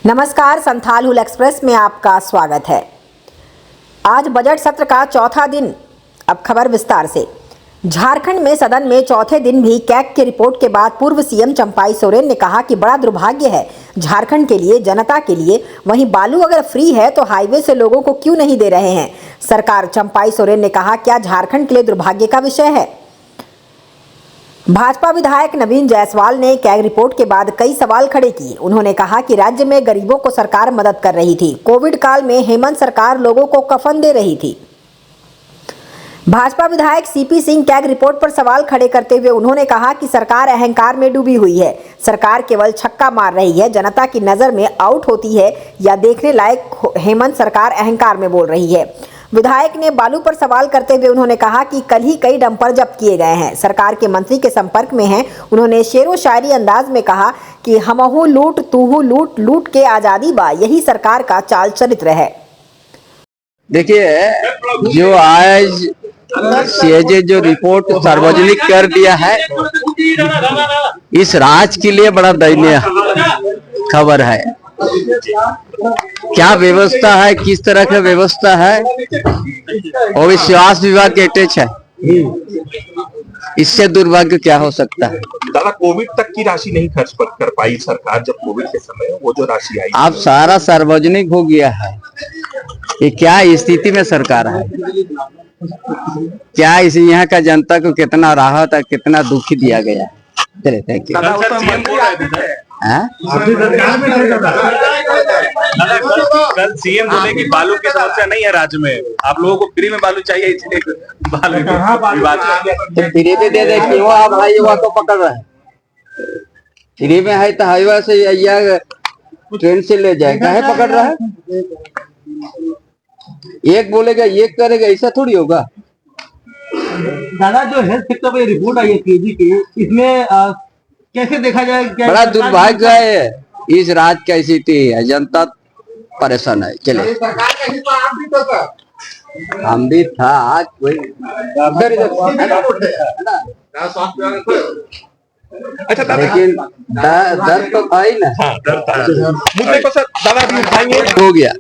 नमस्कार, संथाल हुल एक्सप्रेस में आपका स्वागत है। आज बजट सत्र का चौथा दिन। अब खबर विस्तार से। झारखंड में सदन में चौथे दिन भी कैग की रिपोर्ट के बाद पूर्व सीएम चंपाई सोरेन ने कहा कि बड़ा दुर्भाग्य है झारखंड के लिए, जनता के लिए। वहीं बालू अगर फ्री है तो हाईवे से लोगों को क्यों नहीं दे रहे हैं सरकार। चंपाई सोरेन ने कहा, क्या झारखंड के लिए दुर्भाग्य का विषय है। भाजपा विधायक नवीन जायसवाल ने कैग रिपोर्ट के बाद कई सवाल खड़े किए। उन्होंने कहा कि राज्य में गरीबों को सरकार मदद कर रही थी। कोविड काल में हेमंत सरकार लोगों को कफन दे रही थी। भाजपा विधायक सीपी सिंह कैग रिपोर्ट पर सवाल खड़े करते हुए उन्होंने कहा कि सरकार अहंकार में डूबी हुई है। सरकार केवल छक्का मार रही है, जनता की नजर में आउट होती है या देखने लायक हेमंत सरकार अहंकार में बोल रही है। विधायक ने बालू पर सवाल करते हुए उन्होंने कहा कि कल ही कई डंपर जब्त किए गए हैं, सरकार के मंत्री के संपर्क में हैं। उन्होंने शेरो शायरी अंदाज में कहा कि हमहू लूट तूहू लूट, लूट के आजादी बा, यही सरकार का चाल चरित्र है। देखिए, जो आज सीएजी जो रिपोर्ट सार्वजनिक कर दिया है, इस राज्य के लिए बड़ा दयनीय खबर है। क्या व्यवस्था है, किस तरह का व्यवस्था है, और विश्वास विभाग के अटैच है। इससे दुर्भाग्य क्या हो सकता है। दादा, कोविड तक की राशि नहीं खर्च कर पाई सरकार, जब कोविड के समय वो जो राशि आई, अब सारा सार्वजनिक हो गया है। ये क्या स्थिति में सरकार है, क्या इस यहाँ का जनता को कितना राहत और कितना दुखी दिया गया है। चले, थैंक यू। कल सीएम बोले कि बालू की समस्या नहीं है राज्य में, आप लोगों को फ्री में बालू चाहिए, इसलिए बालू तो फ्री में दे दे, क्यों आप हाईवा को पकड़ रहे हैं। फ्री में है तो हाईवा से या ट्रेन से ले जाएगा, है पकड़ रहा है। एक बोलेगा एक करेगा, ऐसा थोड़ी होगा। दादा, जो हेल्थ सेक्टर पर रिपोर्ट आई है केजी की, इसमें कैसे देखा जाए, बड़ा दुर्भाग्य है इस राज्य की स्थिति है, जनता परेशान है। चले, हम भी था आज कोई अच्छा, लेकिन दर्द तो था ही ना। मुद्दे को सर दादा भी उठाएंगे। हो गया।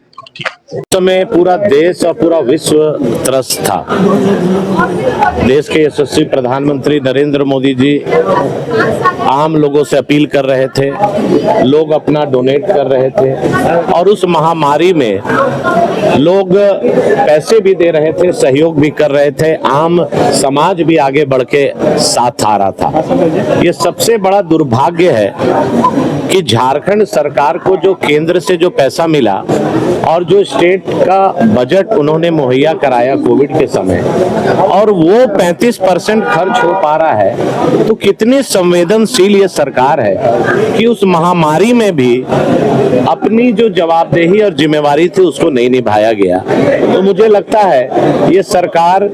समय पूरा देश और पूरा विश्व त्रस्त था। देश के यशस्वी प्रधानमंत्री नरेंद्र मोदी जी आम लोगों से अपील कर रहे थे, लोग अपना डोनेट कर रहे थे, और उस महामारी में लोग पैसे भी दे रहे थे, सहयोग भी कर रहे थे, आम समाज भी आगे बढ़ के साथ आ रहा था। ये सबसे बड़ा दुर्भाग्य है कि झारखंड सरकार को जो केंद्र से जो पैसा मिला और जो स्टेट का बजट उन्होंने मुहैया कराया कोविड के समय, और वो 35% खर्च हो पा रहा है, तो कितनी संवेदनशील ये सरकार है कि उस महामारी में भी अपनी जो जवाबदेही और जिम्मेवारी थी उसको नहीं निभाया गया। तो मुझे लगता है ये सरकार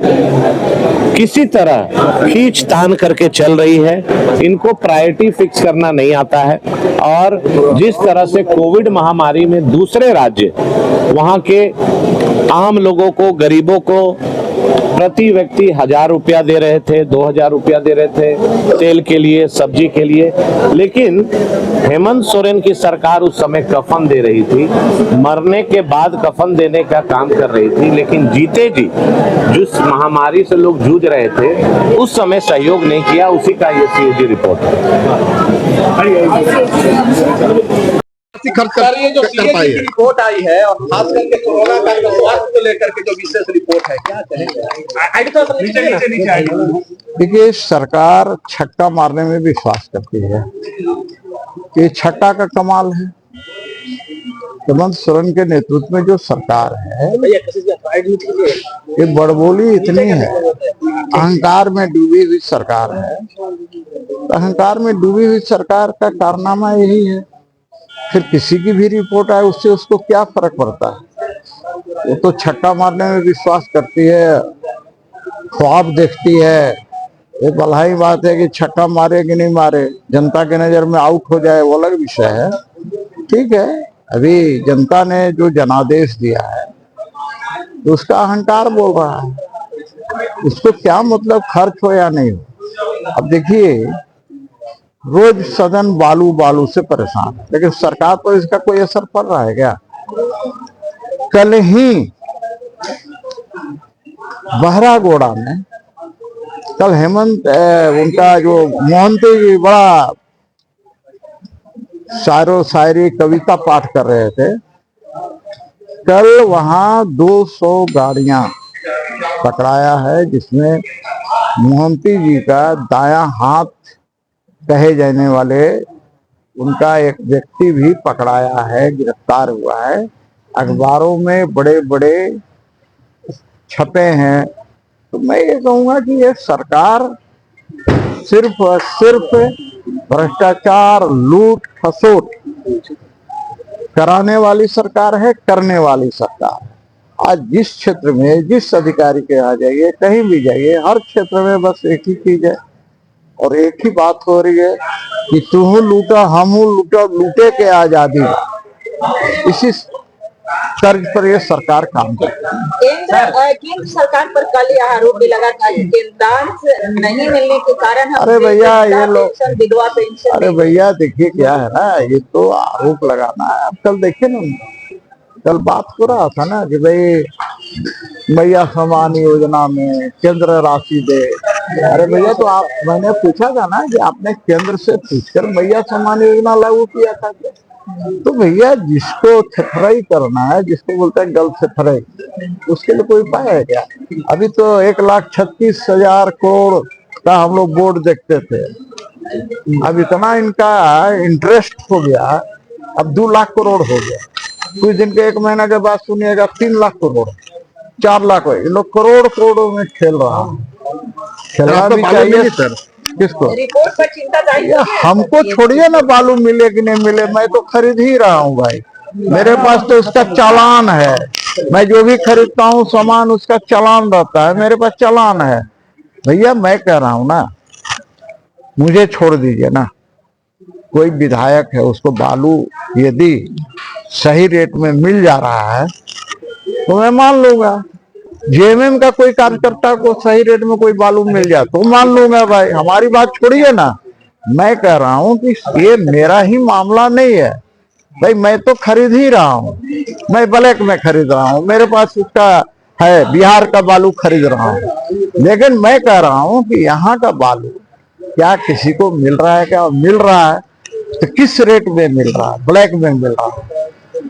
किसी तरह खींचतान करके चल रही है, इनको प्रायोरिटी फिक्स करना नहीं आता है, और जिस तरह से कोविड महामारी में दूसरे राज्य वहां के आम लोगों को, गरीबों को प्रति व्यक्ति 1000 रुपया दे रहे थे, 2000 रुपया दे रहे थे तेल के लिए, सब्जी के लिए, लेकिन हेमंत सोरेन की सरकार उस समय कफन दे रही थी, मरने के बाद कफन देने का काम कर रही थी, लेकिन जीते जी जिस महामारी से लोग जूझ रहे थे उस समय सहयोग नहीं किया। उसी का ये सीएजी रिपोर्ट है। ये जो सीएजी की रिपोर्ट आई है, और खास करके कोरोना काल में स्वास्थ्य को लेकर के जो विशेष रिपोर्ट है, क्या कहेंगे। देखिए, सरकार छक्का मारने में विश्वास करती है, ये छक्का का कमाल है। हेमंत सोरेन के नेतृत्व में जो सरकार है, ये बड़बोली इतनी है, अहंकार में डूबी हुई सरकार है। अहंकार में डूबी हुई सरकार का कारनामा यही है। फिर किसी की भी रिपोर्ट आए उससे उसको क्या फर्क पड़ता है। वो तो छक्का मारने में विश्वास करती है, ख्वाब देखती है। ये भलाई बात है कि छक्का मारे कि नहीं मारे, जनता के नजर में आउट हो जाए, वो अलग विषय है। ठीक है, अभी जनता ने जो जनादेश दिया है तो उसका अहंकार बोल रहा है। उसको क्या मतलब खर्च हो या नहीं हो। अब देखिए, रोज सदन बालू बालू से परेशान है, लेकिन सरकार पर इसका कोई असर पड़ रहा है क्या? कल ही बहरागोड़ा में कल हेमंत उनका जो मोहंती जी बड़ा शायरो शायरी कविता पाठ कर रहे थे, कल वहां 200 गाड़ियां पकड़ाया है, जिसमें मोहंती जी का दायां हाथ कहे जाने वाले उनका एक व्यक्ति भी पकड़ाया है, गिरफ्तार हुआ है। अखबारों में बड़े बड़े छपे हैं। तो मैं ये कहूंगा कि ये सरकार सिर्फ और सिर्फ भ्रष्टाचार, लूट खसोट कराने वाली सरकार है, करने वाली सरकार है। आज जिस क्षेत्र में जिस अधिकारी के आ जाइए, कहीं भी जाइए, हर क्षेत्र में बस एक ही चीज है और एक ही बात हो रही है कि तू लूटा हम लूटा, लूटे के आजादी। इसी तर्ज पर ये सरकार काम करती है। केंद्र सरकार पर कल यह आरोप भी लगा था कि केंद्रांश नहीं मिलने के कारण अरे भैया ये लोग, विधवा पेंशन, अरे भैया देखिए क्या है ना, ये तो आरोप लगाना है। अब कल देखिए ना, कल बात हो रहा था ना कि भाई मैया सम्मान योजना में केंद्र राशि दे। अरे भैया तो आप, मैंने पूछा था ना कि आपने केंद्र से पूछकर मैया सम्मान योजना लागू किया था क्या? तो भैया जिसको थेथराई करना है, जिसको बोलते हैं गल थेथराई, उसके लिए कोई उपाय है क्या? अभी तो 1,36,000 करोड़ का हम लोग बोर्ड देखते थे, अब इतना इनका इंटरेस्ट हो गया, अब 2 लाख करोड़ हो गया। कुछ दिन के 1 महीना के बाद सुनिएगा 3 लाख करोड़, 4 लाख हो। ये लोग करोड़ करोड़ों में खेल रहा है। खेलना भी चाहिए सर। किसको? रिपोर्ट पर चिंता जाहिर है। हमको छोड़िए ना बालू मिले कि नहीं मिले, मैं तो खरीद ही रहा हूँ भाई। मेरे पास तो उसका चालान है, मैं जो भी खरीदता हूँ सामान उसका चालान रहता है, मेरे पास चालान है। भैया मैं कह रहा हूँ ना, मुझे छोड़ दीजिए ना। कोई विधायक है, उसको बालू यदि सही रेट में मिल जा रहा है तो मैं मान लूंगा। जेएमएम का कोई कार्यकर्ता को सही रेट में कोई बालू मिल जाए तो मान लूंगा भाई। हमारी बात छोड़िए ना, मैं कह रहा हूं कि ये मेरा ही मामला नहीं है भाई। मैं तो खरीद ही रहा हूं, मैं ब्लैक में खरीद रहा हूं, मेरे पास उसका है, बिहार का बालू खरीद रहा हूं। लेकिन मैं कह रहा हूं कि यहाँ का बालू क्या किसी को मिल रहा है? क्या मिल रहा है तो किस रेट में मिल रहा है? ब्लैक में मिल रहा है,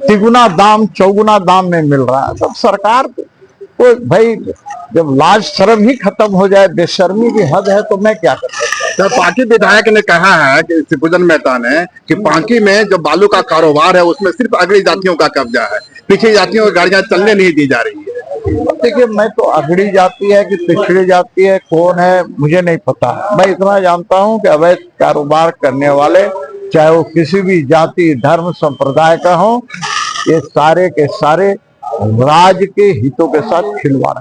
3 दाम 4 दाम में मिल रहा है। तब सरकार तो भाई जब लाज शर्म ही खत्म हो जाए, बेशर्मी की हद है, तो मैं क्या कर सकता हूं? तो पार्टी विधायक ने कहा है कि शिवपूजन मेहता ने कि पांकी में जो बालू का कारोबार है उसमें सिर्फ अग्रणी जातियों का कब्जा है, पिछड़ी जातियों की गाड़ियां चलने नहीं दी जा रही है। देखिए मैं तो अगड़ी जाती है कि पिछड़ी जाती है कौन है मुझे नहीं पता। मैं इतना जानता हूं कि अवैध कारोबार करने वाले, चाहे वो किसी भी जाति धर्म संप्रदाय का हो, ये सारे के सारे राज्य के हितों के साथ खिलवाड़।